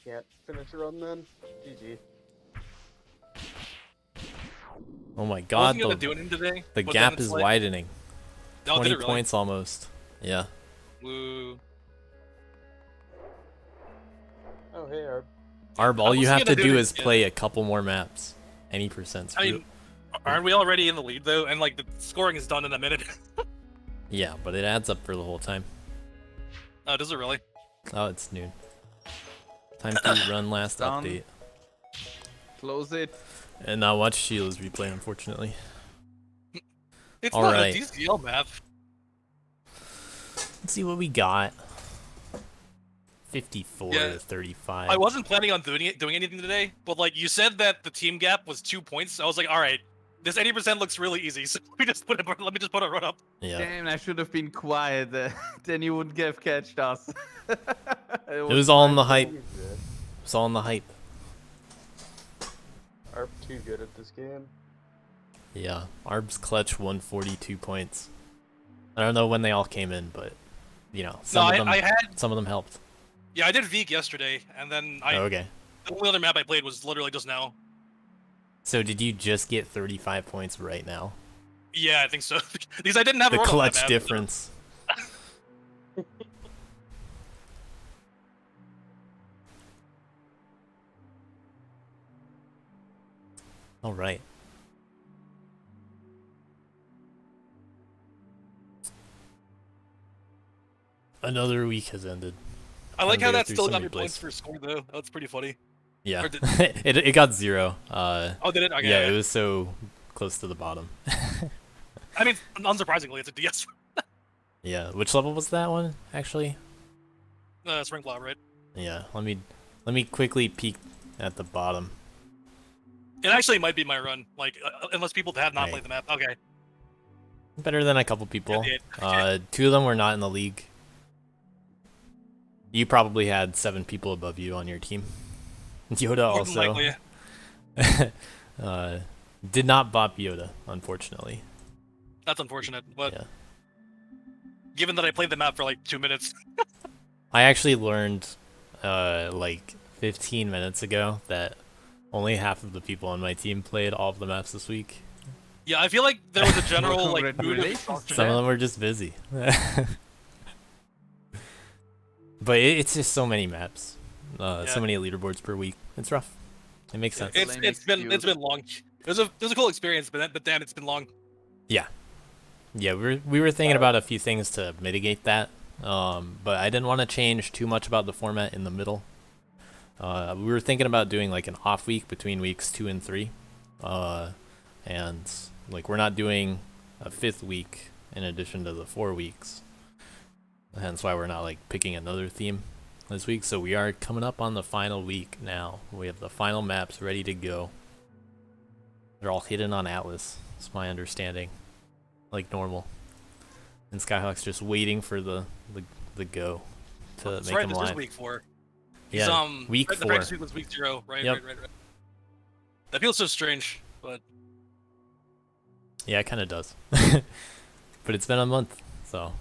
can't finish a run then. GG. Oh my I god, wasn't gonna do anything today. the but gap then is it's like, widening. Oh, 20 did it really? points almost. Yeah. Woo. Oh, hey, Arb. Arb, I all you wasn't have to gonna do do it, is yeah. play a couple more maps. Any percent's I mean, aren't we already in the lead though? And like the scoring is done in a minute. Yeah, but it adds up for the whole time. Oh, does it really? Oh, it's noon. Time to run last Done. update. Close it. And not watch Sheila's replay, unfortunately. It's All not right. a DCL map. Let's see what we got. 54 Yeah. to 35. I wasn't planning on doing anything today, but like you said that the team gap was 2 points. I was like, all right, this 80% looks really easy. So let me just put a run up. Yeah. Damn, I should have been quiet. Then you wouldn't have catched us. It was all in the hype. Too good. It's all in the hype. Arb too good at this game. Yeah. Arb's clutch 142 points. I don't know when they all came in, but you know, some of them some of them helped. I did Veek yesterday, and then Oh, okay. the only other map I played was literally just now. So did you just get 35 points right now? Yeah, I think so. Because I didn't have The a run on that clutch map, so- difference. All right. Another week has ended. I like Time how to go that through still some got me replays. points for score though. That's pretty funny. Yeah, Or did- it got 0. Oh, did it? Okay, Yeah, it was so close to the bottom. I mean, unsurprisingly, it's a DS Yeah, which level was that one actually? Sprinkler, right? Yeah, let me quickly peek at the bottom. It actually might be my run, like unless people have not Right. played the map. Okay. Better than a couple people. Yeah, 2 of them were not in the league. You probably had 7 people above you on your team. Yoda More than also likely. did not bop Yoda, unfortunately. That's unfortunate, but Yeah. given that I played the map for like 2 minutes, I actually learned like 15 minutes ago that only half of the people on my team played all of the maps this week. yeah, I feel like there was a general Well, like mood of congratulations. exhaustion. Some of them were just busy. But it's just so many maps. So Yeah. many leaderboards per week. It's rough. It makes sense. It's- It's been long. It was a cool experience, but damn, it's been long. Yeah, we were thinking about a few things to mitigate that, but I didn't want to change too much about the format in the middle. We were thinking about doing like an off week between weeks 2 and 3, and like we're not doing a 5th week in addition to the 4 weeks. Hence why we're not like picking another theme this week. So we are coming up on the final week now. We have the final maps ready to go. They're all hidden on Atlas. It's my understanding. Like normal. And Skyhawk's just waiting for the go to That's make right. them This is live. week 4. Yeah, week The 4. practice week was week 0. Right, Yep. right. That feels so strange, but Yeah, it kind of does. But it's been a month, so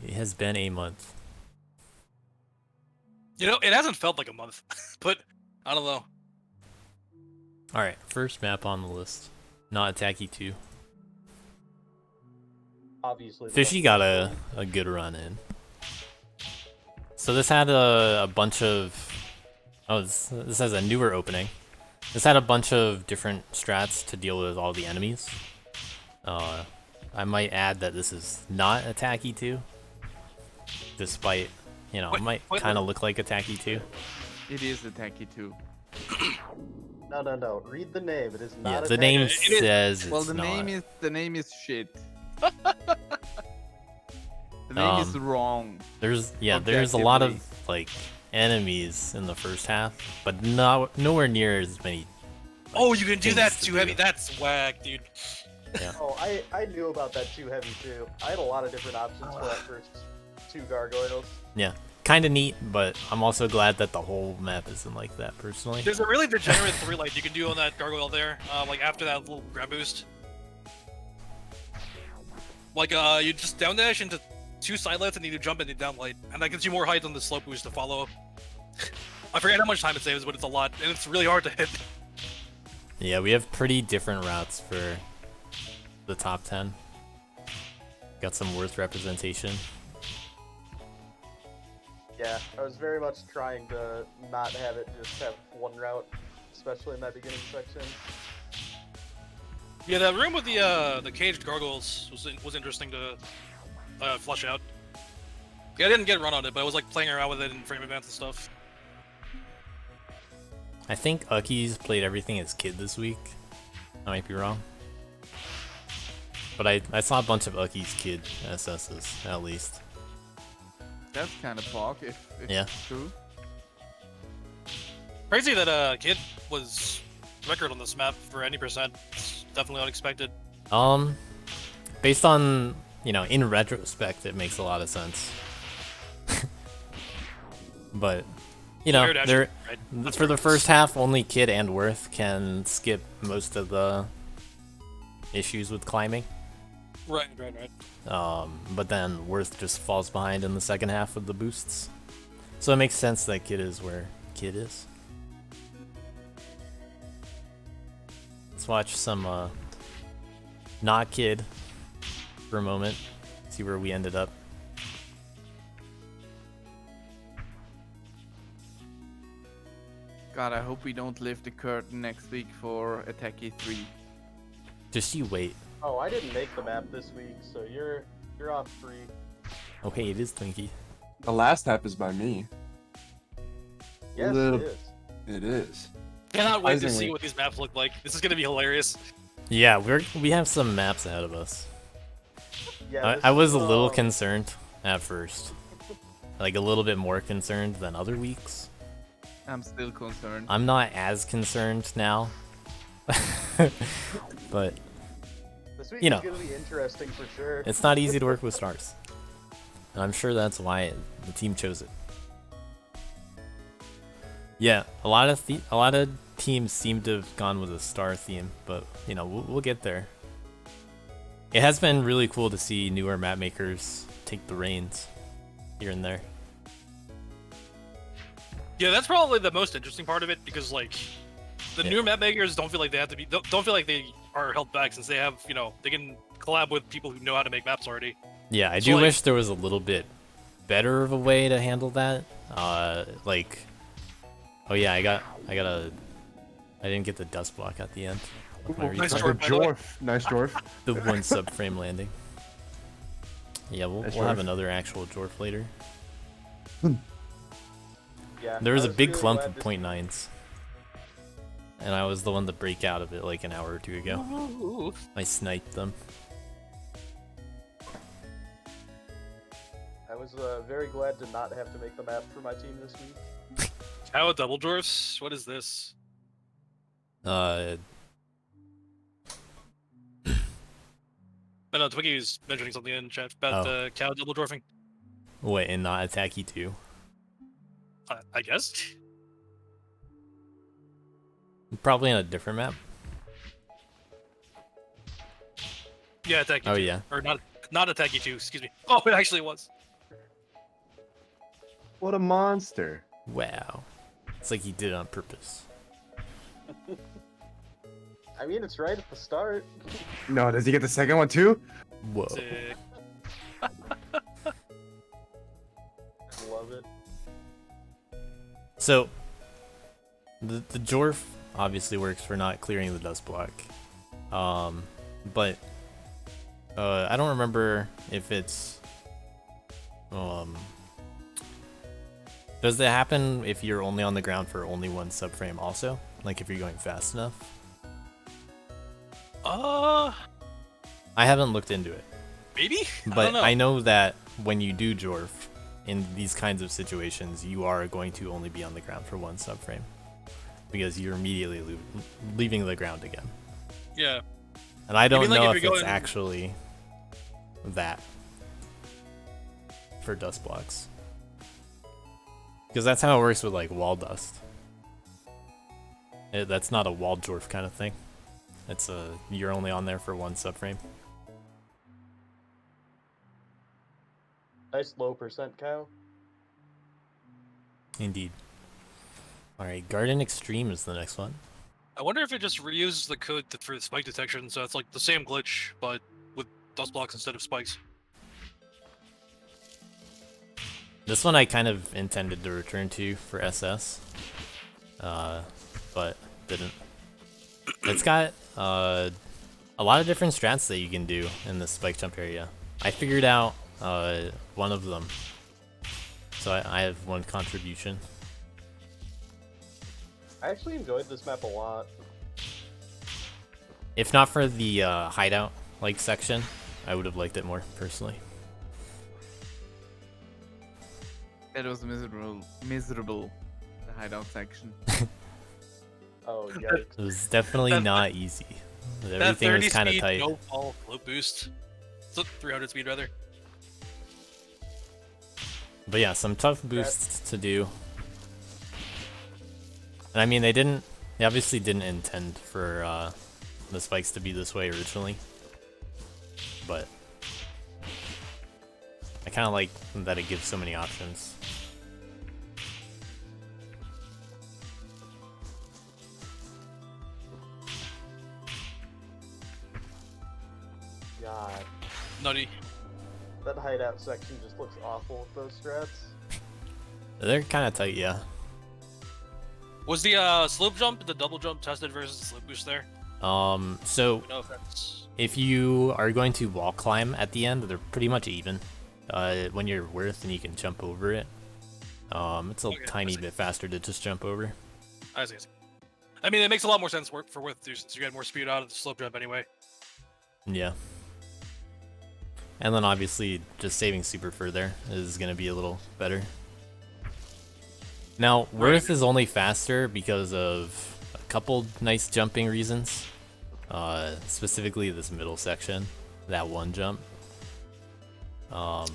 it has been a month. you know, it hasn't felt like a month. But I don't know. All right, first map on the list. Not Attacky 2. Obviously. the Fishy best got one. a good run in. So this had a bunch of... Oh, this has a newer opening. This had a bunch of different strats to deal with all the enemies. I might add that this is not Attacky 2. Despite, you know, it might Wait, kind of look like Attacky 2. It is attacky too. No. Read the name. It is Yeah, not the a name it is- says Well, it's the not. name is shit. The name is wrong. There's a lot of objectively. like enemies in the first half, but nowhere near as many. Oh, you can do things that to too do. heavy. That's whack, dude. Oh, I knew about that too heavy too. I had a lot of different options for that first 2 gargoyles. Yeah, kind of neat, but I'm also glad that the whole map isn't like that personally. There's a really degenerate 3 light you can do on that gargoyle there. Like after that little grab boost. Like you just down dash into 2 side lights and you jump into down light, and that gives you more height on the slope boost to follow up. I forget how much time it saves, but it's a lot, and it's really hard to hit. Yeah, we have pretty different routes for the top 10. Got some worth representation. Yeah, I was very much trying to not have it just have one route, especially in that beginning section. Yeah, that room with the caged gargoyles was interesting to flush out. Yeah, I didn't get a run on it, but I was like playing around with it in frame advance and stuff. I think Ucky's played everything as kid this week. I might be wrong. But I saw a bunch of Ucky's kid SSs, at least. That's kind of pog, if Yeah. it's true. Crazy that Kid was record on this map for any percent. It's definitely unexpected. Based on, in retrospect, it makes a lot of sense. But, Weird, actually, they're, right? That's for the weird. first half, only Kid and Worth can skip most of the issues with climbing. Right. But then Worth just falls behind in the second half with the boosts. So it makes sense that Kid is where Kid is. Let's watch some not Kid for a moment. See where we ended up. God, I hope we don't lift the curtain next week for Attacky 3. Just you wait. Oh, I didn't make the map this week, so you're off free. Oh hey, it is Twinkie. The last half is by me. Yes, Little- it is. It is. Cannot wait to see Surprisingly. what these maps look like. This is gonna be hilarious. Yeah, we have some maps ahead of us. Yeah, I was a this is, little concerned at first. Like a little bit more concerned than other weeks. I'm still concerned. I'm not as concerned now. But This week you know. is gonna be interesting for sure. it's not easy to work with stars. And I'm sure that's why the team chose it. Yeah, a lot of teams seem to have gone with a star theme, but we'll get there. It has been really cool to see newer map makers take the reins here and there. Yeah, that's probably the most interesting part of it because like the Yeah. newer map makers don't feel like they have to be don't feel like they are held back since they have they can collab with people who know how to make maps already. Yeah, I So, do like- wish there was a little bit better of a way to handle that. Oh yeah, I didn't get the dust block at the end. of my Nice retry. dwarf, by the way. Nice dwarf. The one subframe landing. Yeah, we'll Nice have dwarf. another actual dwarf later. Yeah, There was I a big really clump glad of this- .9s. And I was the one to break out of it like an hour or two ago. Ooh. I sniped them. I was very glad to not have to make the map for my team this week. How double dwarfs? What is this? Uh, I know Twiggy was mentioning something in chat about Oh. cow double dwarfing. wait, and not attacky too. I guess. Probably on a different map. Yeah, Attacky Oh 2. yeah. Or not Attacky 2, excuse me. Oh, it actually was. What a monster. Wow. It's like he did it on purpose. I mean, it's right at the start. No, does he get the second one too? Whoa. Sick. I love it. So, the Jorf obviously works for not clearing the dust block. But I don't remember if it's does it happen if you're only on the ground for only one subframe also? Like if you're going fast enough? I haven't looked into it. Maybe? I But don't know. I know that when you do Jorf, in these kinds of situations, you are going to only be on the ground for one subframe. Because you're immediately leaving the ground again. Yeah. And I don't mean, like, know if if you're it's going- actually that for dust blocks. Because that's how it works with like wall dust. That's not a wall dwarf kind of thing. It's you're only on there for one subframe. Nice low percent cow. Indeed. Alright, Garden Extreme is the next one. I wonder if it just reuses the code for spike detection, so it's like the same glitch, but with dust blocks instead of spikes. This one I kind of intended to return to for SS, but didn't. It's got a lot of different strats that you can do in the spike jump area. I figured out one of them, so I have one contribution. I actually enjoyed this map a lot. If not for the hideout like section, I would have liked it more personally. That was miserable. The hideout section. Oh, yikes. It was definitely That- not easy. That Everything 30 was kind of speed, tight. no fall, low boost. So 300 speed rather. But yeah, some tough boosts to do. And I mean, they obviously didn't intend for the spikes to be this way originally. But I kind of like that it gives so many options. God. Nutty. That hideout section just looks awful with those strats. They're kind of tight, yeah. Was the slope jump, the double jump tested versus the slope boost there? So No offense. if you are going to wall climb at the end, they're pretty much even. When you're worth and you can jump over it. It's a Okay, I tiny see. bit faster to just jump over. I see. I mean, it makes a lot more sense for width too, since you get more speed out of the slope jump anyway. Yeah. And then obviously just saving super fur there is going to be a little better. Now, Worth is only faster because of a couple nice jumping reasons. Specifically this middle section, that one jump. Oh,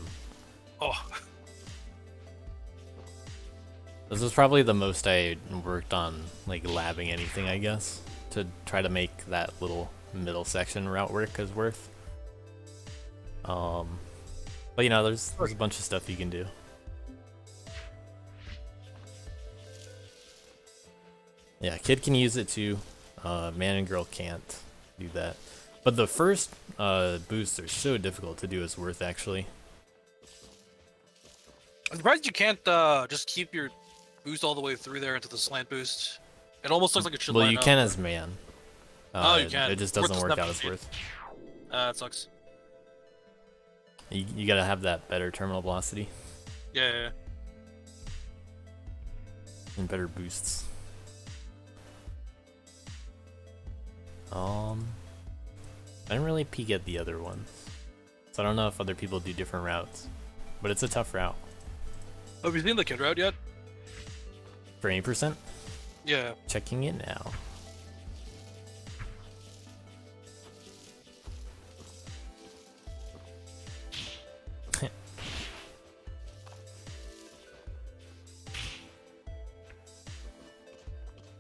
This is probably the most I worked on, like, labbing anything, I guess, to try to make that little middle section route work as Worth. But you know, there's a bunch of stuff you can do. Yeah, kid can use it too. Man and girl can't do that. But the first boosts are so difficult to do as Worth, actually. I'm surprised you can't just keep your boost all the way through there into the slant boost. It almost looks like it should Well, line you up. can as man. Oh, you can. It just Worth doesn't doesn't work have out as to- Worth. That sucks. You gotta have that better terminal velocity Yeah. and better boosts. I didn't really peek at the other ones, so I don't know if other people do different routes, but it's a tough route. Have you seen the kid route yet? For 80%, Yeah. checking it now.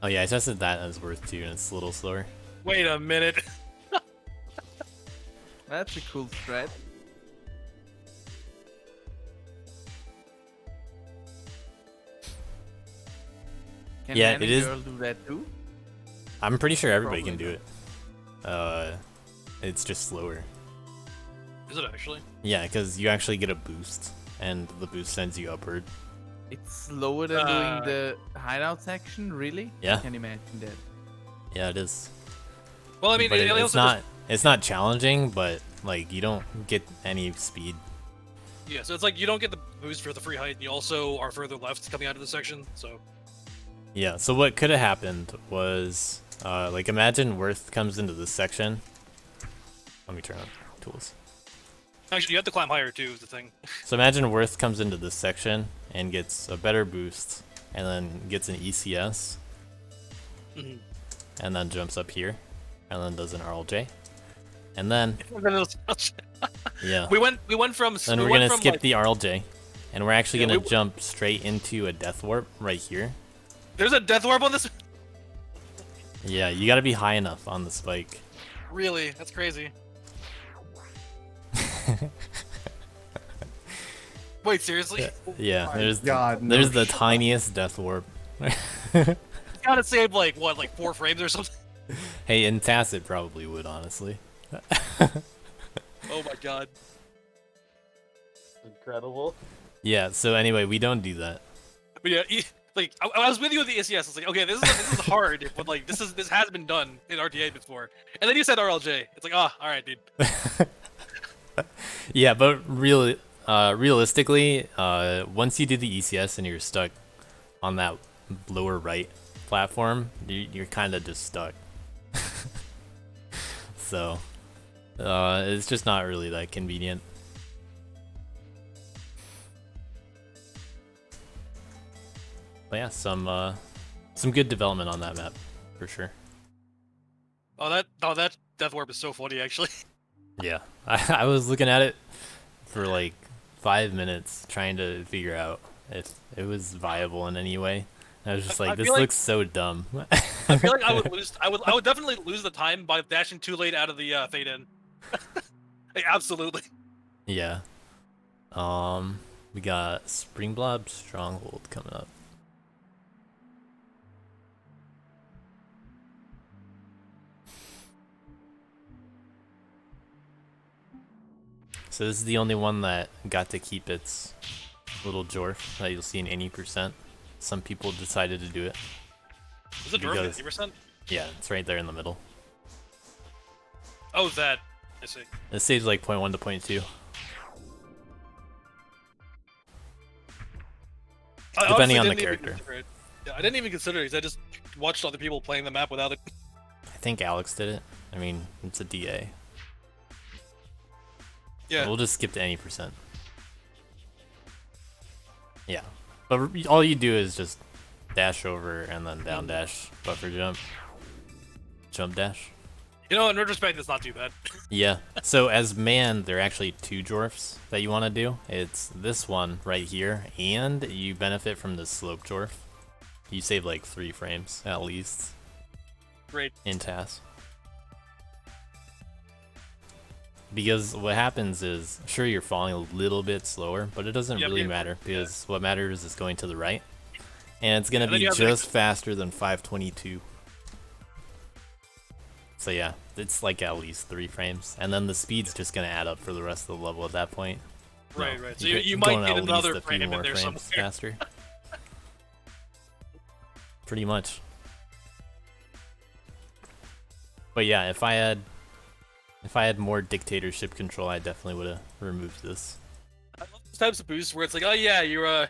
Oh yeah, I tested that as Worth too, and it's a little slower. Wait a minute. That's a cool strat. Can Yeah, Man it and is- Girl do that too? I'm pretty sure everybody Probably can do it. It's just slower. Is it actually? Yeah, because you actually get a boost, and the boost sends you upward. It's slower than doing the hideout section, really? Yeah. I can imagine that. Yeah, it is. Well, I mean, But it it's also not. It's not challenging, but like you don't get any speed. yeah, so it's like you don't get the boost for the free height, and you also are further left coming out of the section. So Yeah. So what could have happened was, like, imagine Worth comes into this section. Let me turn on tools. actually, you have to climb higher too. Is the thing. So imagine Worth comes into this section and gets a better boost, and then gets an ECS, Mhm. and then jumps up here, and then does an RLJ, and then yeah. we went from. Then we we're went gonna from, skip like, the RLJ, and we're actually Yeah, gonna we- jump straight into a death warp right here. There's a death warp on this. Yeah, you gotta be high enough on the spike. Really? That's crazy. Wait, seriously? Yeah, My there's God, no there's the shot. tiniest death warp It's gotta save like what, like 4 frames or something. Hey, in TAS it probably would, honestly. Oh my god. Incredible. Yeah, so anyway, we don't do that. But yeah, like I was with you with the ACS. I was like, okay, this is hard, but like this has been done in RTA before. And then you said RLJ. It's like, all right, dude. Yeah, but realistically, once you do the ECS and you're stuck on that lower right platform, you're kind of just stuck. So, it's just not really that convenient. But yeah, some good development on that map, for sure. Oh, that Death Warp is so funny, actually. Yeah, I was looking at it for like 5 minutes trying to figure out if it was viable in any way. I was just I like, this feel like- looks so dumb. I feel like I would lose. I would definitely lose the time by dashing too late out of the fade in. Like, absolutely. Yeah. We got Spring Blob Stronghold coming up. So this is the only one that got to keep its little Jorf that you'll see in any %. Some people decided to do it. Is it Because- 50%? Yeah, it's right there in the middle. Oh, that. I see. It saves like 0.1 to 0.2. I Depending honestly on the didn't even character. consider it. Yeah, I didn't even consider it because I just watched other people playing the map without it. I think Alex did it. I mean, it's a DA. Yeah. We'll just skip to any %. Yeah. But all you do is just dash over and then down dash, buffer jump, jump dash. You know, in retrospect, it's not too bad. Yeah. So as man, there are actually 2 Jorfs that you want to do. It's this one right here, and you benefit from the slope Jorf. You save like 3 frames at least Great. in TAS. Because what happens is, sure, you're falling a little bit slower, but it doesn't Yep, really yep, matter because what matters is going to the right, and it's gonna And then be you have the- just faster than 522. So yeah, it's like at least 3 frames, and then the speed's just gonna add up for the rest of the level at that point. Right, right. So you're you going might get at least another a few frame in more there frames somewhere. faster. Pretty much. But yeah, if I had more dictatorship control, I definitely would have removed this. I love those types of boosts where it's like, oh yeah, you're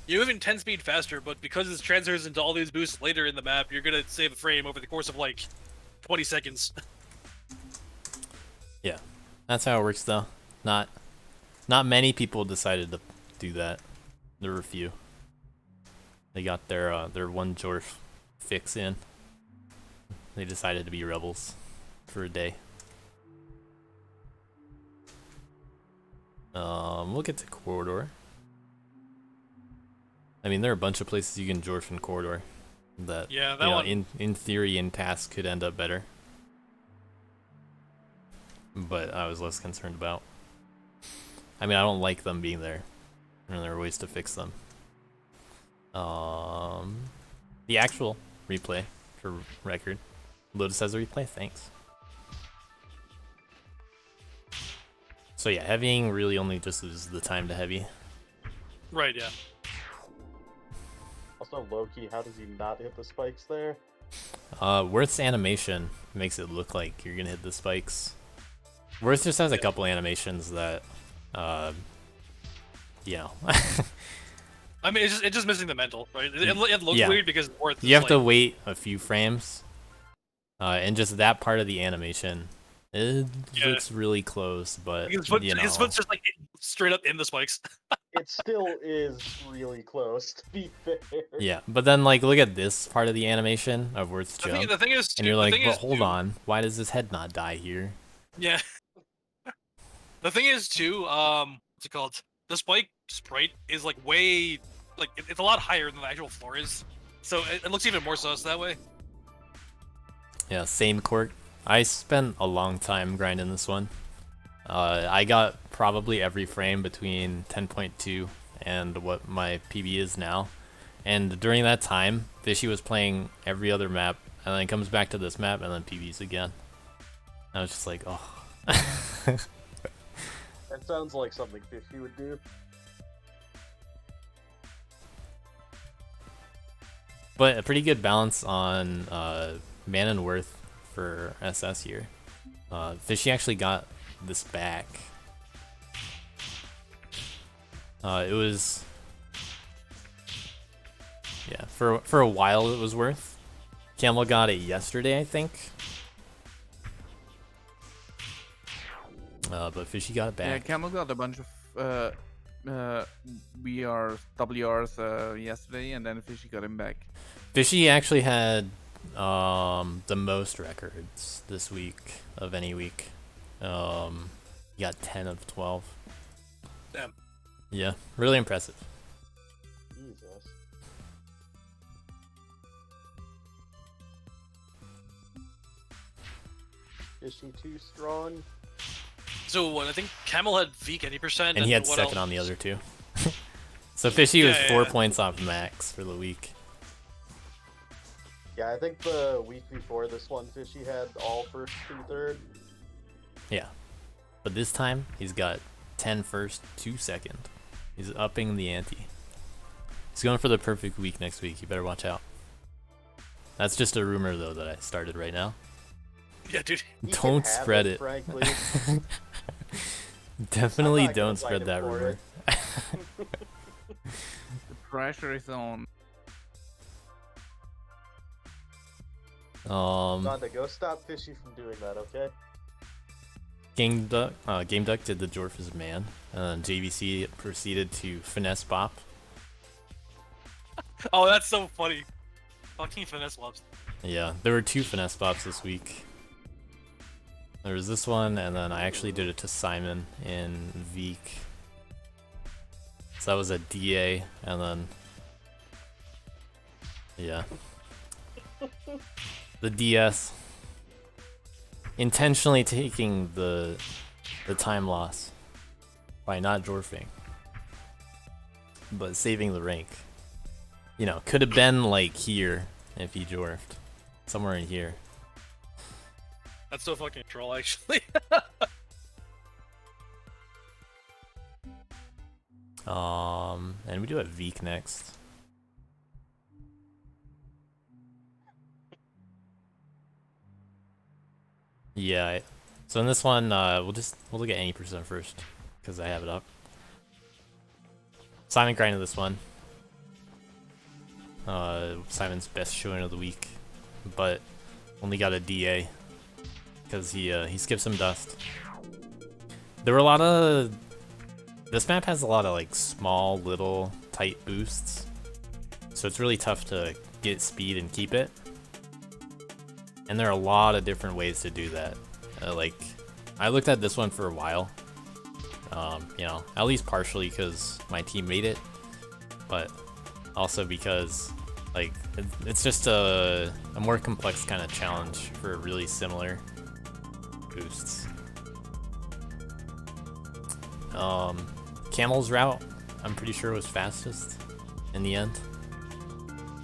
moving 10 speed faster, but because it transfers into all these boosts later in the map, you're gonna save a frame over the course of like 20 seconds. Yeah, that's how it works though. Not many people decided to do that. There were a few. They got their 1 Jorf fix in. They decided to be rebels for a day. We'll get to Corridor. I mean, there are a bunch of places you can Jorf in Corridor that, Yeah, that you know, one. in theory, in task could end up better. But I was less concerned about. I mean, I don't like them being there, and there are ways to fix them. The actual replay, for record. Lotus has a replay, thanks. So yeah, heavying really only just loses the time to heavy. Right, yeah. Also, Loki, how does he not hit the spikes there? Worth's animation makes it look like you're gonna hit the spikes. Worth just has a couple animations that, you know, I mean, it's just missing the mental, right? It looks Yeah. weird because Worth you is have to like, wait a few frames, and just that part of the animation, it Yeah. looks really close, but his you know, foot's just like straight up in the spikes. It still is really close, to be fair. yeah. But then like, look at this part of the animation of Worth's The jump, thing is, and you're the like, thing but is, hold too- on, why does his head not die here? Yeah. The thing is too, what's it called? The spike sprite is like way, like it's a lot higher than the actual floor is, so it looks even more sus that way. Yeah, same quirk. I spent a long time grinding this one. I got probably every frame between 10.2 and what my PB is now, And during that time, Fishy was playing every other map, and then comes back to this map, and then PBs again. I was just like, oh. That sounds like something Fishy would do. But a pretty good balance on man and worth for SS here. Fishy actually got this back. It was, yeah, for a while it was worth. Camel got it yesterday, I think. But Fishy got it Yeah, back. Camel got a bunch of WRs yesterday, and then Fishy got him back. Fishy actually had the most records this week of any week. He got 10 of 12. Damn. Yeah, really impressive. Jesus. Fishy too strong. So what? I think Camel had Veek 80%, And he had what second else? on the other two. So Fishy was Yeah, 4 yeah. points off max for the week. Yeah, I think the week before this one, Fishy had all first, 2 third. Yeah. But this time, he's got 10 first, 2 second. He's upping the ante. He's going for the perfect week next week. You better watch out. That's just a rumor, though, that I started right now. Yeah, dude. He can Don't have spread it. Frankly, Definitely I'm not gonna don't fight spread him that for rumor. The pressure is on. Donda, go stop Fishy from doing that, okay? Game Duck did the Jorf's man, and JVC proceeded to finesse Bop. Oh, that's so funny. Fucking finesse loves. Yeah, there were 2 finesse Bops this week. There was this one, and then I actually did it to Simon in Veek. So that was a DA, and then yeah, the DS. Intentionally taking the time loss by not Jorfing, but saving the rank. You know, could have been like here if he Jorfed, somewhere in here. That's so fucking troll, actually. And we do have Veek next. Yeah, so in this one, we'll look at 80% first, because I have it up. Simon grinded this one. Simon's best showing of the week, but only got a DA, because he skipped some dust. There were a lot of... This map has a lot of like small, little, tight boosts, so it's really tough to get speed and keep it. And there are a lot of different ways to do that. Like, I looked at this one for a while, you know, at least partially because my team made it, but also because like it's just a more complex kind of challenge for really similar boosts. Camel's route, I'm pretty sure was fastest in the end,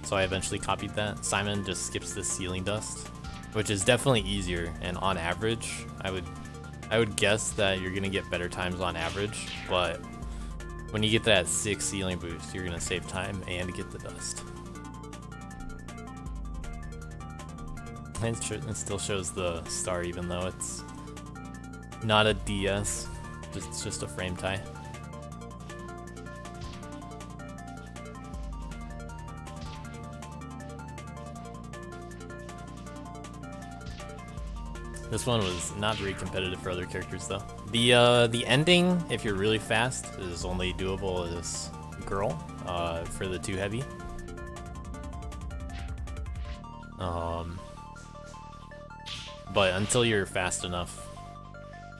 so I eventually copied that. Simon just skips the ceiling dust, which is definitely easier, and on average, I would guess that you're gonna get better times on average, but when you get that 6 ceiling boost, you're gonna save time and get the dust. And it still shows the star even though it's not a DS, it's just a frame tie. This one was not very competitive for other characters though. The ending, if you're really fast, is only doable as girl for the 2 heavy. But until you're fast enough,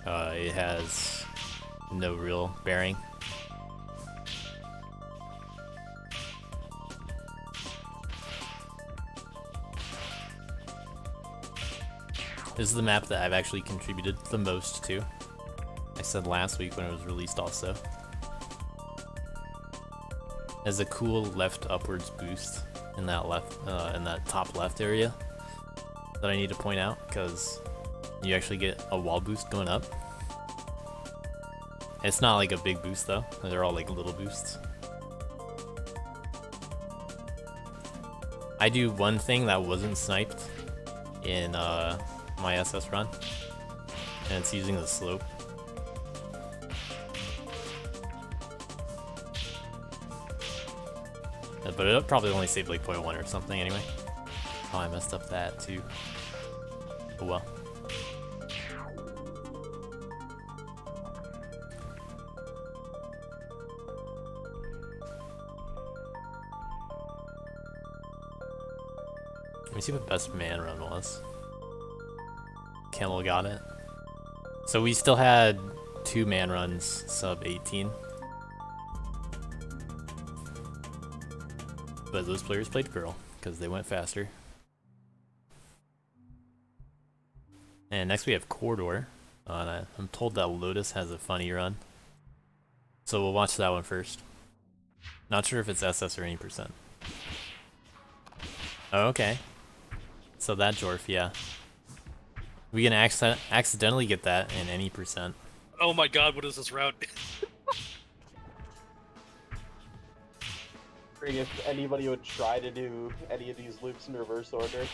it has no real bearing. This is the map that I've actually contributed the most to. I said last week when it was released also. has a cool left upwards boost in that top left area that I need to point out, because you actually get a wall boost going up. It's not like a big boost though, they're all like little boosts. I do one thing that wasn't sniped in my SS run, and it's using the slope. But it probably only saved like 0.1 or something anyway. Oh, I messed up that too. Oh well. Let me see what best man run was. Camel got it. So we still had 2 man runs sub 18. But those players played girl because they went faster. And next we have Corridor. And I'm told that Lotus has a funny run. So we'll watch that one first. Not sure if it's SS or any percent. Oh, okay. So that Jorf, yeah. We can accidentally get that in any percent. Oh my god, what is this route? If anybody would try to do any of these loops in reverse order.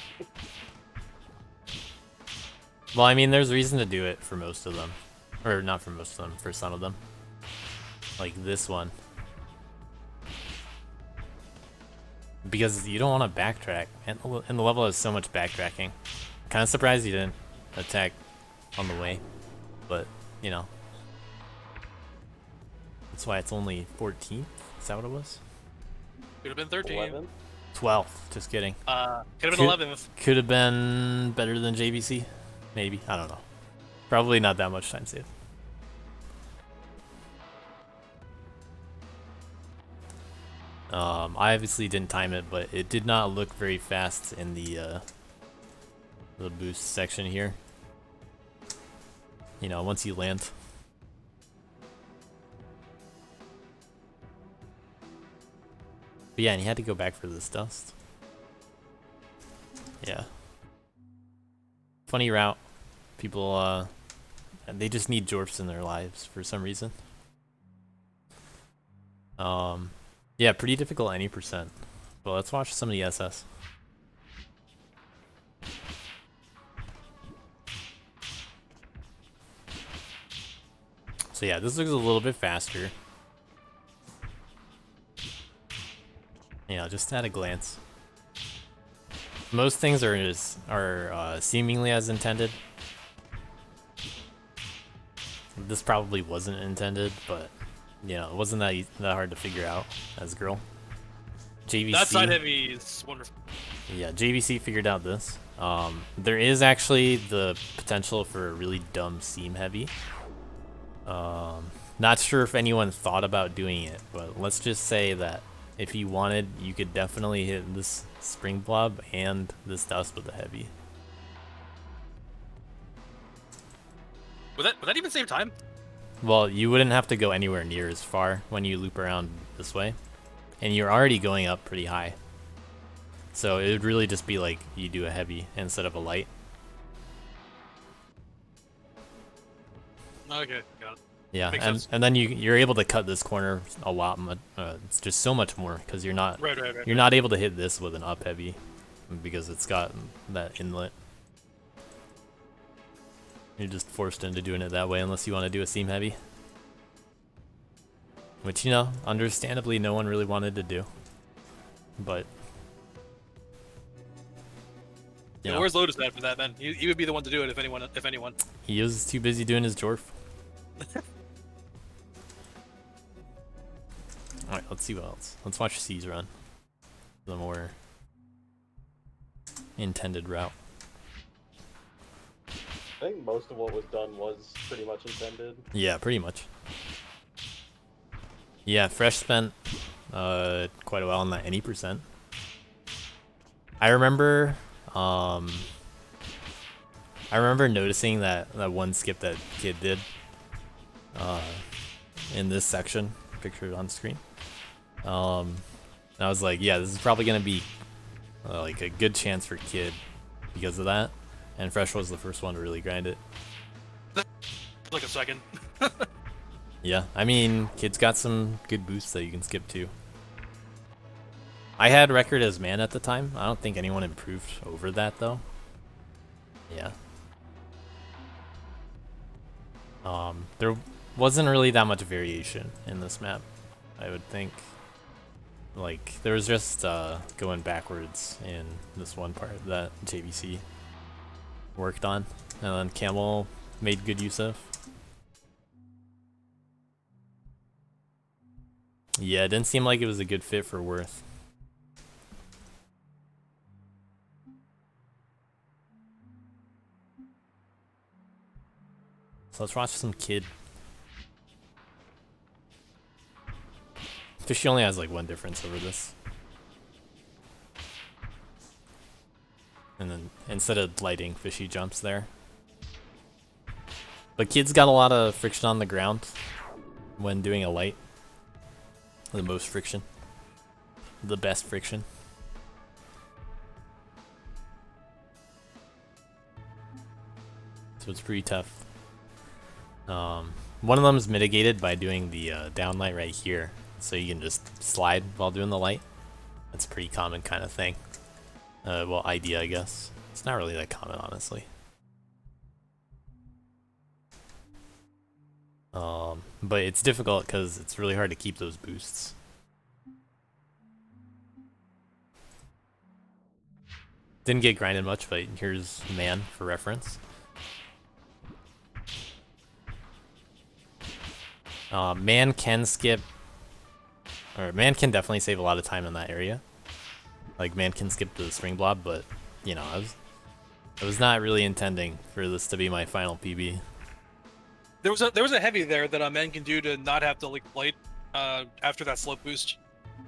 Well, I mean, there's reason to do it for most of them. Or not for most of them, for some of them. Like this one. Because you don't want to backtrack. And the level has so much backtracking. Kind of surprised you didn't attack on the way. But, you know. That's why it's only 14th? Is that what it was? Could have been 13. 11? 12th. Just kidding. Could have been 11th. Could have been better than JVC. Maybe. I don't know. Probably not that much time saved. I obviously didn't time it, but it did not look very fast in the boost section here. You know, once you land. But yeah, and he had to go back for this dust. Yeah. Funny route. People, they just need Jorfs in their lives for some reason. Yeah, pretty difficult any percent. But let's watch some of the SS. So yeah, this looks a little bit faster. You know, just at a glance. Most things are seemingly as intended. This probably wasn't intended, but you know, it wasn't that hard to figure out as a girl. JVC. That side heavy is wonderful. Yeah, JVC figured out this. There is actually the potential for a really dumb seam heavy. Not sure if anyone thought about doing it, but let's just say that if you wanted, you could definitely hit this spring blob and this dust with a heavy. Would that even save time? Well, you wouldn't have to go anywhere near as far when you loop around this way. And you're already going up pretty high. So it would really just be like you do a heavy instead of a light. Okay, got it. Yeah, Makes and sense. and then you're able to cut this corner a lot. It's just so much more because you're not Right. you're not able to hit this with an up heavy because it's got that inlet. You're just forced into doing it that way unless you want to do a seam heavy. Which, you know, understandably no one really wanted to do. But you know, Where's Lotus at for that, man? He would be the one to do it if anyone. he was too busy doing his Jorf. Alright, let's see what else. Let's watch C's run. The more intended route. I think most of what was done was pretty much intended. Yeah, pretty much. Yeah, Fresh spent quite a while on that any percent. I remember noticing that one skip that kid did in this section pictured on screen. I was like, yeah, this is probably gonna be like a good chance for Kid because of that. And Fresh was the first one to really grind it. Like a second. Yeah, I mean, Kid's got some good boosts that you can skip too. I had record as man at the time. I don't think anyone improved over that though. Yeah. There wasn't really that much variation in this map, I would think. Like, there was just going backwards in this one part that JVC worked on, and then Camel made good use of. Yeah, it didn't seem like it was a good fit for Worth. So let's watch some Kid. Fishy only has like one difference over this. And then instead of lighting, Fishy jumps there. But Kid's got a lot of friction on the ground when doing a light. The most friction. The best friction. So it's pretty tough. One of them is mitigated by doing the downlight right here. So you can just slide while doing the light. That's a pretty common kind of thing. Well, idea, I guess. It's not really that common, honestly. But it's difficult because it's really hard to keep those boosts. Didn't get grinded much, but here's Man for reference. Man can skip, or Man can definitely save a lot of time in that area. Like, Man can skip the Spring Blob, but, you know, I was not really intending for this to be my final PB. There was a heavy there that a man can do to not have to like light after that slope boost.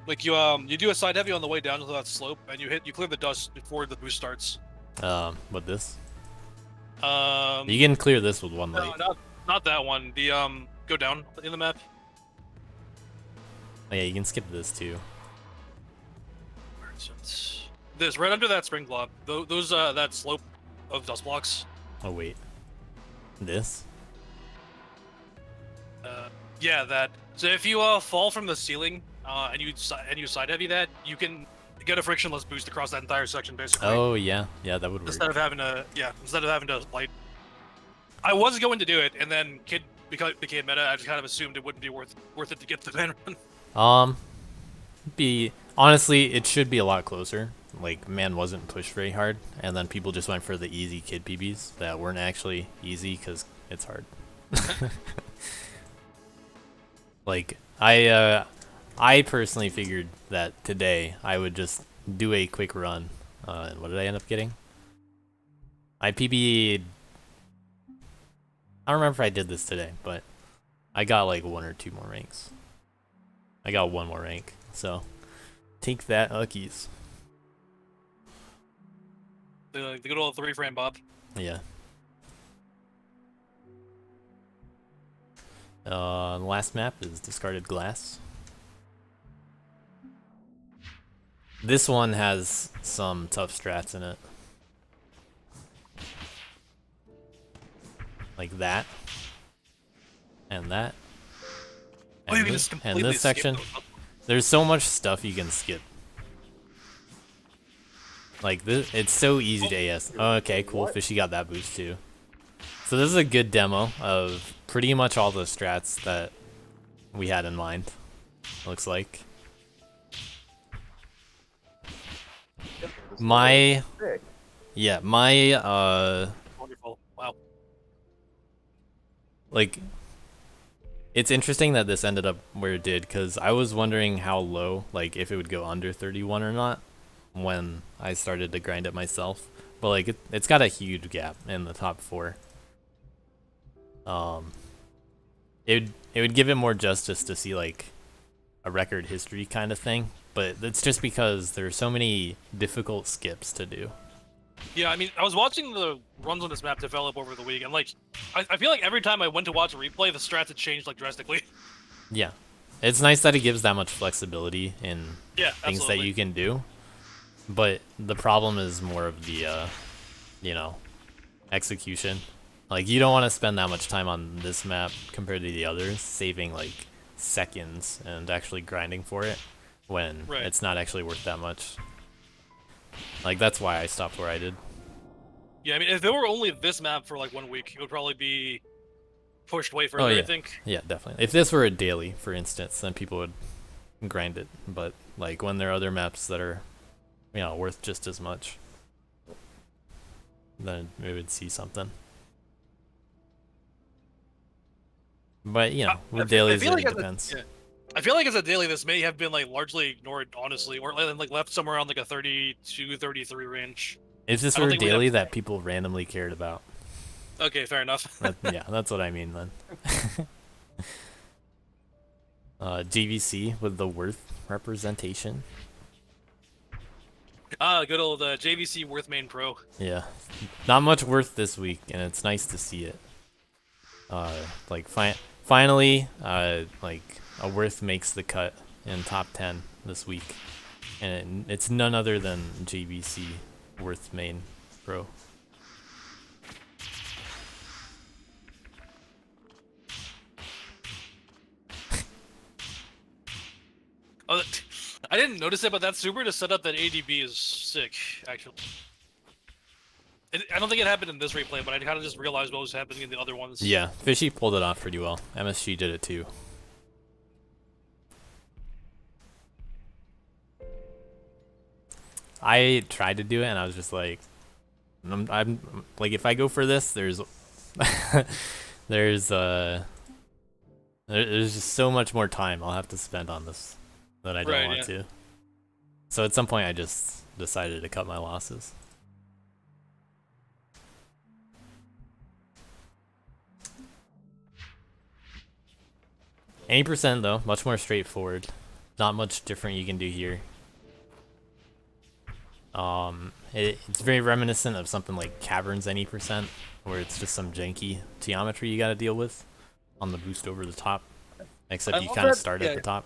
Like you do a side heavy on the way down to that slope, and you clear the dust before the boost starts. What this? You You can clear this with one light. not that one. The go down in the map. Oh, yeah, you can skip this too. Where is it? This right under that Spring Blob. Those that slope of dust blocks. Oh wait, this? Yeah, that. So if you fall from the ceiling and you side heavy that, you can get a frictionless boost across that entire section basically. Oh yeah, that would work. Instead of having to light. I was going to do it, and then Kid became meta. I just kind of assumed it wouldn't be worth it to get the ban run. Honestly, it should be a lot closer. Like, Man wasn't pushed very hard, and then people just went for the easy Kid PBs that weren't actually easy because it's hard. Like, I personally figured that today I would just do a quick run. And what did I end up getting? I PB'd. I don't remember if I did this today, but I got like 1 or 2 more ranks. I got 1 more rank, so take that, Uckies. The good old 3-frame Bob. Yeah. The last map is Discarded Glass. This one has some tough strats in it. Like that. And that. Oh, you And can this, just and completely this skip section. those. There's so much stuff you can skip. Like, this, it's so easy to AS. Oh, okay, cool. What? Fishy got that boost too. So this is a good demo of pretty much all the strats that we had in mind. Looks like. My Sick. yeah, my Wonderful. Wow. like, it's interesting that this ended up where it did, because I was wondering how low, like if it would go under 31 or not when I started to grind it myself. But like it's got a huge gap in the top 4. It would give it more justice to see like a record history kind of thing, but it's just because there's so many difficult skips to do. Yeah, I mean, I was watching the runs on this map develop over the week, and like, I feel like every time I went to watch a replay, the strats had changed like drastically. Yeah. It's nice that it gives that much flexibility in Yeah, things that absolutely. you can do, but the problem is more of the, you know, execution. Like, you don't want to spend that much time on this map compared to the others, saving like seconds and actually grinding for it when Right. it's not actually worth that much. Like, that's why I stopped where I did. Yeah, I mean, if there were only this map for like 1 week, it would probably be pushed way further. Oh yeah, I think. yeah, definitely. If this were a daily, for instance, then people would grind it. But like when there are other maps that are, you know, worth just as much, then we would see something. But you know, with dailies, feel it like as a- depends. yeah. I feel like as a daily, this may have been like largely ignored, honestly, or like left somewhere around like a 32, 33 range. If this I don't were a think we'd daily have- that people randomly cared about, Okay, fair enough. yeah, that's what I mean then. GVC with the worth representation. Good old JVC Worth Main Pro. Yeah, not much worth this week, and it's nice to see it. Like finally, like a worth makes the cut in top 10 this week, and it's none other than JVC Worth Main Pro. Oh, I didn't notice it, but that super to set up that ADB is sick, actually. I don't think it happened in this replay, but I kind of just realized what was happening in the other ones. Yeah, Fishy pulled it off pretty well. MSG did it too. I tried to do it, and I was just like, I'm like, if I go for this, there's there's there's just so much more time I'll have to spend on this that I don't Right, want to. So at some point, I just decided to cut my losses. Any percent though, much more straightforward. Not much different you can do here. It's very reminiscent of something like Caverns any percent, where it's just some janky geometry you got to deal with on the boost over the top. Except I you love kind of that- start yeah. at the top.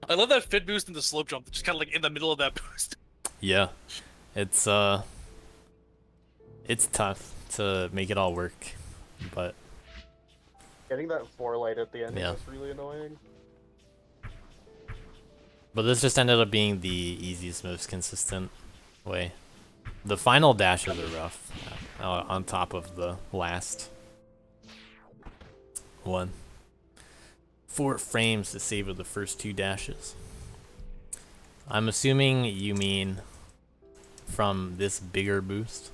I love that fit boost and the slope jump, just kind of like in the middle of that boost. Yeah, it's tough to make it all work, but Getting that 4 light at the end Yeah. was really annoying. this just ended up being the easiest, most consistent way. The final dashes are rough, on top of the last one. 4 frames to savor the first 2 dashes. I'm assuming you mean from this bigger boost.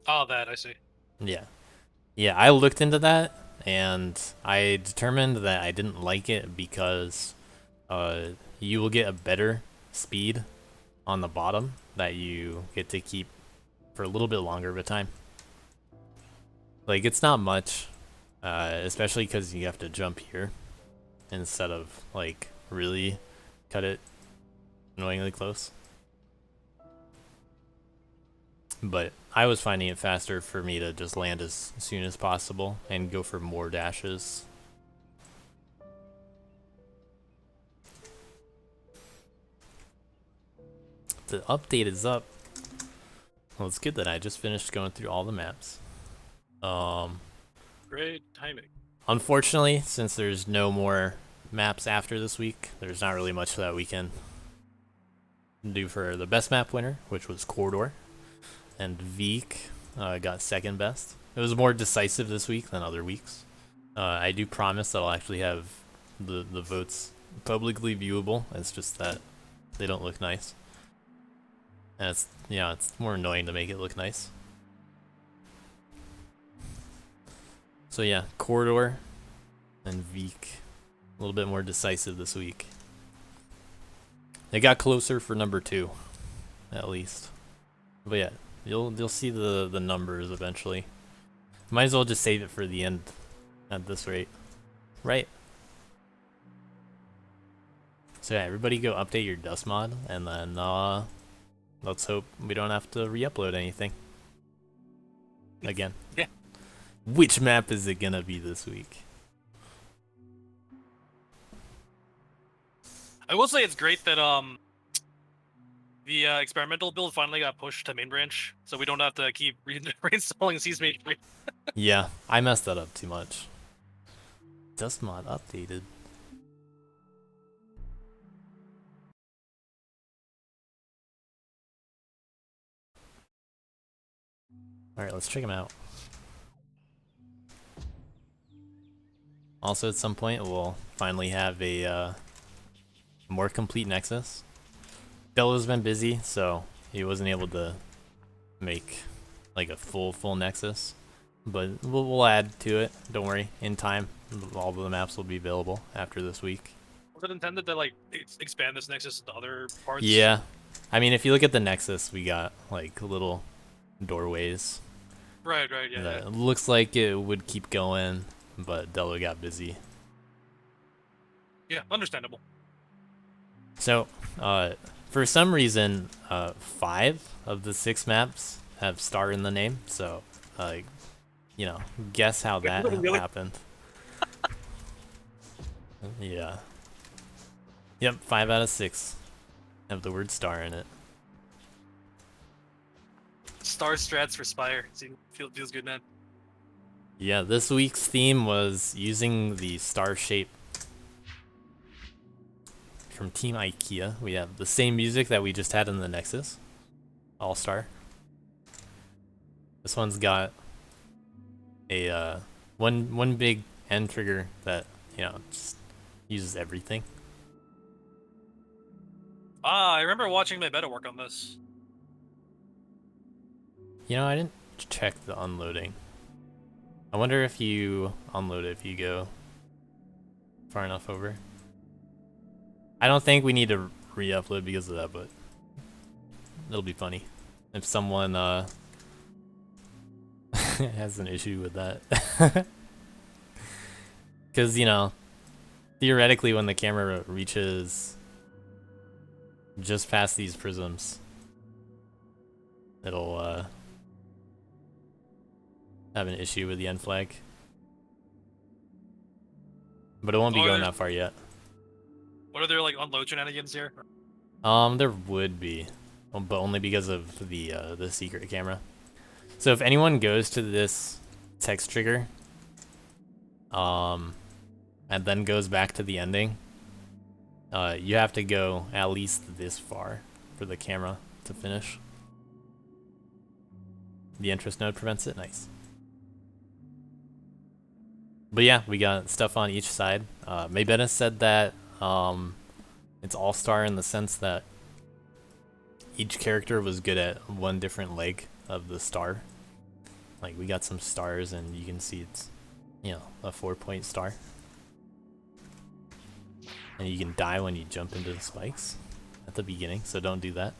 Oh, that, I see. Yeah. Yeah, I looked into that, and I determined that I didn't like it because you will get a better speed on the bottom that you get to keep for a little bit longer of a time. Like, it's not much, especially because you have to jump here instead of, like, really cut it annoyingly close. But I was finding it faster for me to just land as soon as possible and go for more dashes. The update is up. Well, it's good that I just finished going through all the maps. Great timing. Unfortunately, since there's no more maps after this week, there's not really much that we can do for the best map winner, which was Corridor. And Veek got second best. It was more decisive this week than other weeks. I do promise that I'll actually have the votes publicly viewable. It's just that they don't look nice. And it's more annoying to make it look nice. So yeah, Corridor and Veek, a little bit more decisive this week. They got closer for number 2, at least. But yeah, you'll see the numbers eventually. Might as well just save it for the end at this rate, right? So yeah, everybody go update your dust mod, and then let's hope we don't have to re-upload anything again. Yeah. Which map is it gonna be this week? I will say it's great that the experimental build finally got pushed to main branch, so we don't have to keep reinstalling Seas Mage 3. Yeah, I messed that up too much. Dust mod updated. Alright, let's check them out. Also, at some point, we'll finally have a more complete Nexus. Della's been busy, so he wasn't able to make like a full Nexus. But we'll add to it, don't worry, in time. All of the maps will be available after this week. Was it intended to like expand this Nexus into other parts? Yeah. I mean, if you look at the Nexus, we got like little doorways. Right, yeah. That looks like it would keep going, but Della got busy. Yeah, understandable. So, for some reason, 5 of the 6 maps have star in the name, so, you know, guess how that Really? happened. Yeah. Yep, 5 out of 6 have the word star in it. Star strats for Spire. Feels good, man. Yeah, this week's theme was using the star shape from Team IKEA. We have the same music that we just had in the Nexus. All-Star. This one's got a one big end trigger that, you know, just uses everything. Ah, I remember watching my beta work on this. You know, I didn't check the unloading. I wonder if you unload it if you go far enough over. I don't think we need to re-upload because of that, but it'll be funny if someone has an issue with that. Because, you know, theoretically when the camera reaches just past these prisms, it'll have an issue with the end flag. But it won't be going that far yet. What are there like unload shenanigans here? There would be, but only because of the secret camera. So if anyone goes to this text trigger, and then goes back to the ending, you have to go at least this far for the camera to finish. The interest node prevents it. Nice. But yeah, we got stuff on each side. Maybena said that it's all-star in the sense that each character was good at one different leg of the star. Like, we got some stars and you can see it's, you know, a 4-point star. And you can die when you jump into the spikes at the beginning, so don't do that.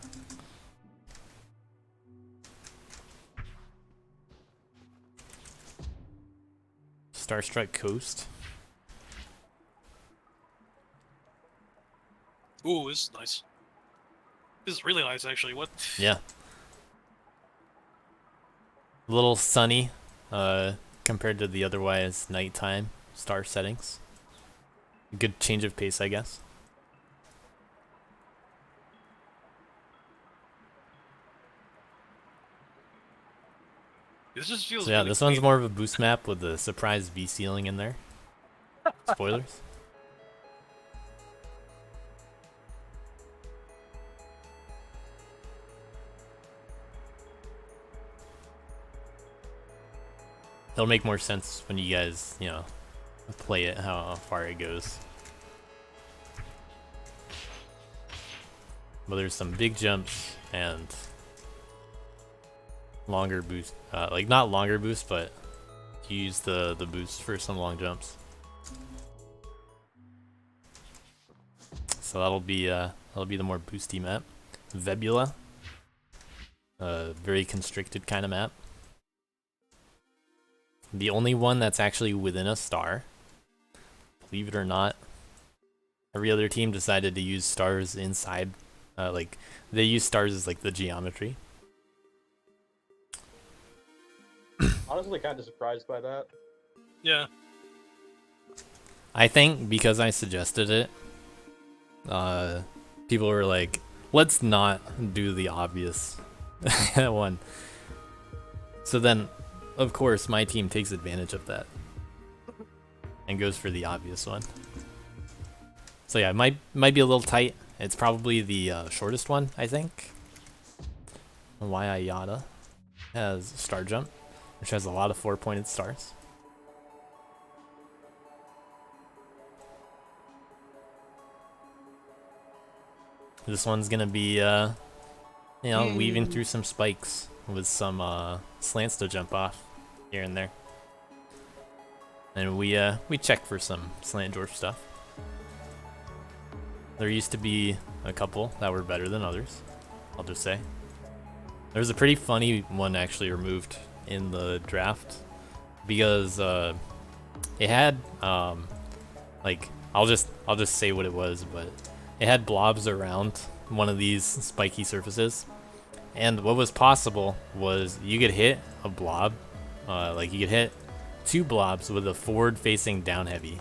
Starstruck Coast. Ooh, this is nice. This is really nice, actually. What? Yeah. A little sunny, compared to the otherwise nighttime star settings. Good change of pace, I guess. This just feels. So yeah, really this one's clean. more of a boost map with a surprise V ceiling in there. Spoilers. It'll make more sense when you guys, you know, play it, how far it goes. But there's some big jumps and longer boost, like not longer boost, but you use the boost for some long jumps. So that'll be the more boosty map. Vebula, very constricted kind of map. The only one that's actually within a star. Believe it or not, every other team decided to use stars inside. Like, they use stars as like the geometry. Honestly, kind of surprised by that. Yeah. I think because I suggested it, people were like, let's not do the obvious one. So then, of course, my team takes advantage of that and goes for the obvious one. So yeah, it might be a little tight. It's probably the shortest one, I think. Wayayata has Star Jump, which has a lot of 4-pointed stars. This one's gonna be, you know, weaving through some spikes with some slants to jump off here and there. And we check for some slant dwarf stuff. There used to be a couple that were better than others, I'll just say. There was a pretty funny one actually removed in the draft because it had like I'll just say what it was, but it had blobs around one of these spiky surfaces, and what was possible was you could hit a blob, like you could hit 2 blobs with a forward-facing down heavy,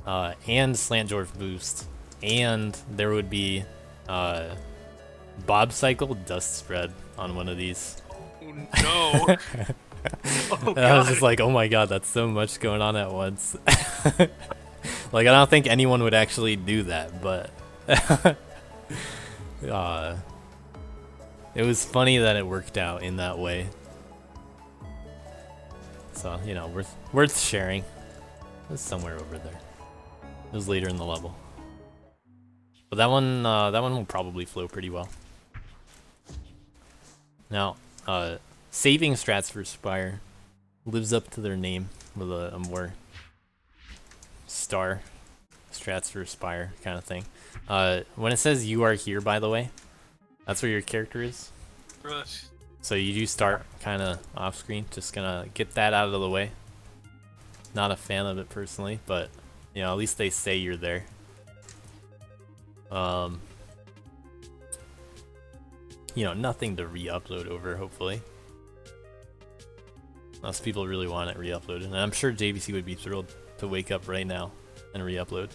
and slant dwarf boost, and there would be Bob Cycle dust spread on one of these. Oh, no. Oh, I was just like, oh my god, that's so much going on at once. Like, I don't think anyone would actually do that, but it was funny that it worked out in that way. So, you know, worth sharing. It was somewhere over there. It was later in the level. But that one will probably flow pretty well. Now, saving strats for Spire lives up to their name with a more star strats for Spire kind of thing. When it says you are here, by the way, that's where your character is. Really? So you do start kind of off screen. Just gonna get that out of the way. Not a fan of it personally, but you know, at least they say you're there. You know, nothing to re-upload over, hopefully. Unless people really want it re-uploaded. And I'm sure JVC would be thrilled to wake up right now and re-upload.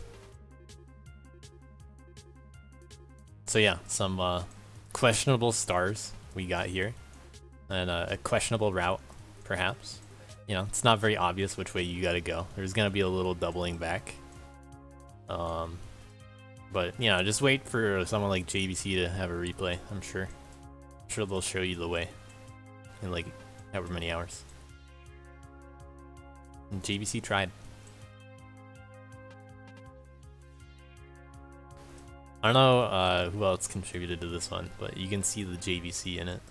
So yeah, some questionable stars we got here. And a questionable route, perhaps. You know, it's not very obvious which way you gotta go. There's gonna be a little doubling back. But, you know, just wait for someone like JVC to have a replay, I'm sure. I'm sure they'll show you the way in, like, however many hours. And JVC tried. I don't know who else contributed to this one, but you can see the JVC in it.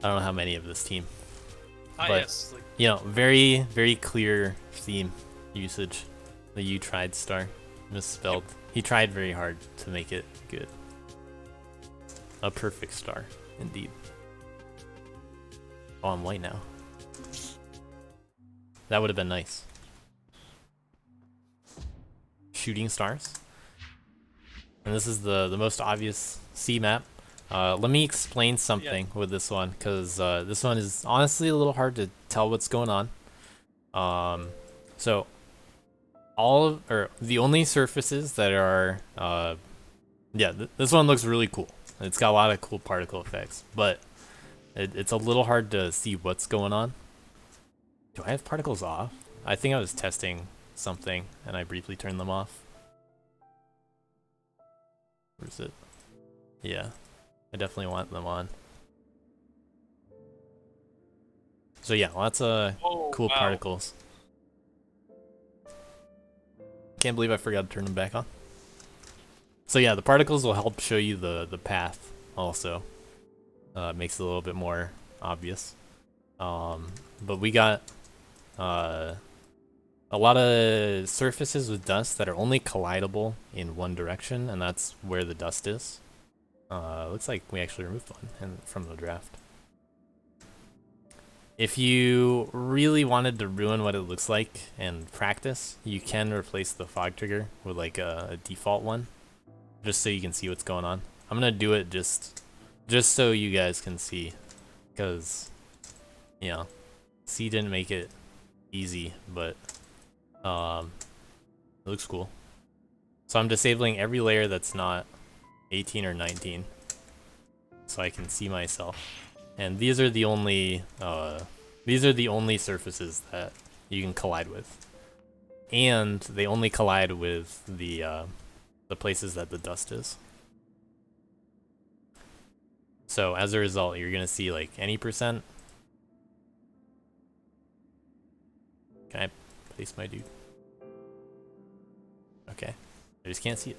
I don't know how many of this team. Ah, But- yes. Like, You know, very, very clear theme usage. The you tried star. Misspelled. He tried very hard to make it good. A perfect star, indeed. Oh, I'm white now. That would have been nice. Shooting stars. And this is the most obvious C map. Let me explain something with this one, because this one is honestly a little hard to tell what's going on. So the only surfaces that are this one looks really cool. It's got a lot of cool particle effects, but it's a little hard to see what's going on. Do I have particles off? I think I was testing something and I briefly turned them off. Where's it? Yeah, I definitely want them on. So yeah, lots of oh, cool wow. particles. Can't believe I forgot to turn them back on. So yeah, the particles will help show you the path also. Makes it a little bit more obvious. But we got a lot of surfaces with dust that are only collidable in one direction, and that's where the dust is. Looks like we actually removed one from the draft. If you really wanted to ruin what it looks like and practice, you can replace the fog trigger with like a default one, just so you can see what's going on. I'm gonna do it just so you guys can see because, you know, C didn't make it easy, but it looks cool. So I'm disabling every layer that's not 18 or 19, so I can see myself. And these are the only surfaces that you can collide with, and they only collide with the places that the dust is. So as a result, you're gonna see like any percent. Can I place my dude? Okay, I just can't see it.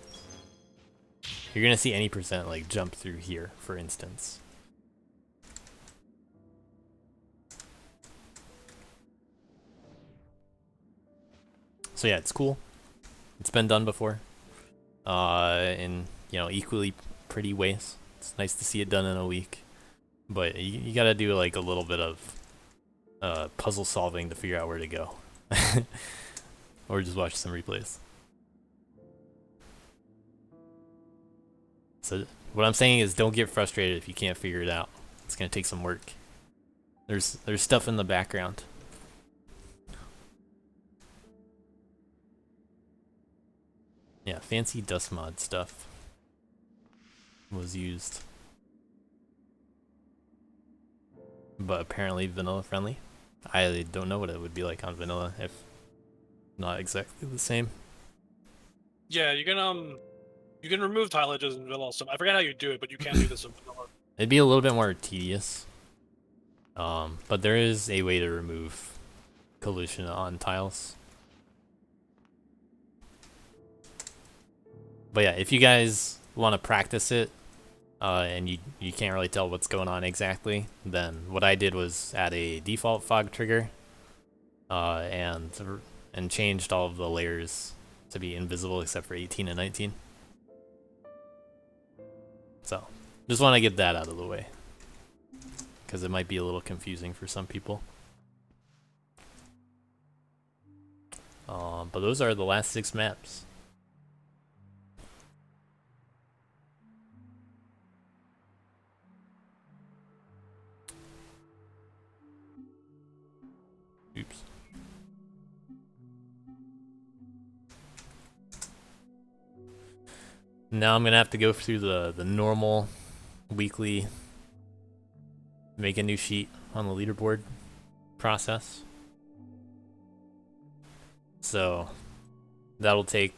You're gonna see any percent like jump through here, for instance. So yeah, it's cool. It's been done before, in, you know, equally pretty ways. It's nice to see it done in a week, but you gotta do like a little bit of puzzle solving to figure out where to go, or just watch some replays. So what I'm saying is, don't get frustrated if you can't figure it out. It's gonna take some work. There's stuff in the background. Yeah, fancy dust mod stuff was used, but apparently vanilla friendly. I don't know what it would be like on vanilla, if not exactly the same. Yeah, you can remove tile edges in vanilla. So I forget how you do it, but you can do this in vanilla. It'd be a little bit more tedious, but there is a way to remove collision on tiles. But yeah, if you guys want to practice it, and you can't really tell what's going on exactly, then what I did was add a default fog trigger, and changed all of the layers to be invisible except for 18 and 19. So just want to get that out of the way, because it might be a little confusing for some people. But those are the last 6 maps. Oops. Now I'm gonna have to go through the normal weekly make a new sheet on the leaderboard process. So that'll take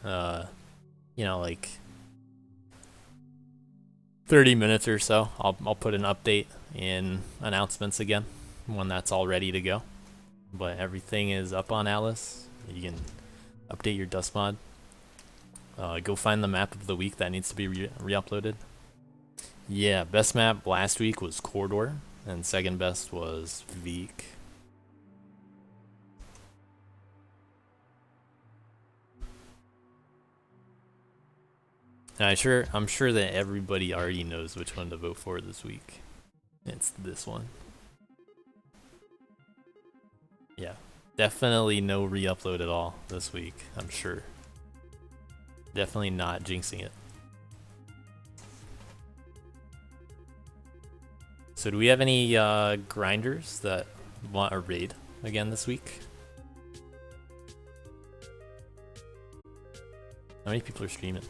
you know, like 30 minutes or so. I'll put an update in announcements again when that's all ready to go. But everything is up on Atlas. You can update your dust mod. Go find the map of the week that needs to be re-uploaded. Yeah, best map last week was Corridor, and second best was Veek. And I'm sure that everybody already knows which one to vote for this week. It's this one. Yeah, definitely no re-upload at all this week, I'm sure. Definitely not jinxing it. So do we have any grinders that want a raid again this week? How many people are streaming?